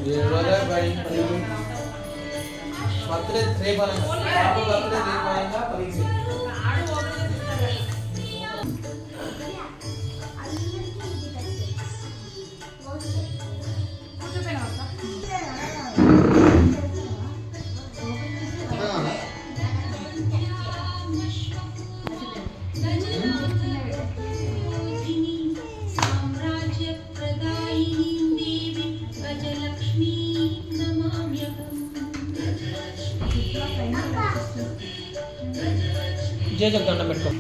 ये रोजा भाई बर्थडे రేపు బాబు బర్త్డే రేపు అయిందా పరీక్ష जय जगदंड पेट्को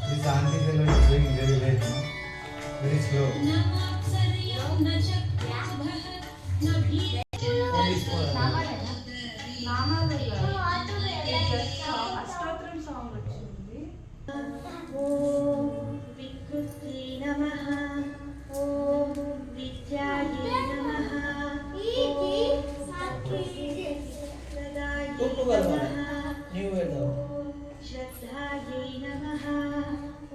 This auntie is doing very late, no? Very slow. श्रद्धायै नमः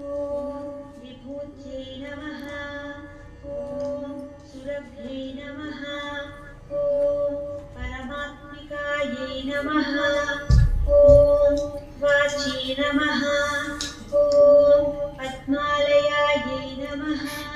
ॐ विभूत्यै नमः ॐ सुरभ्यै नमः ॐ परमात्मिकायै नमः ॐ वाची नमः ॐ पद्मालयायै नमः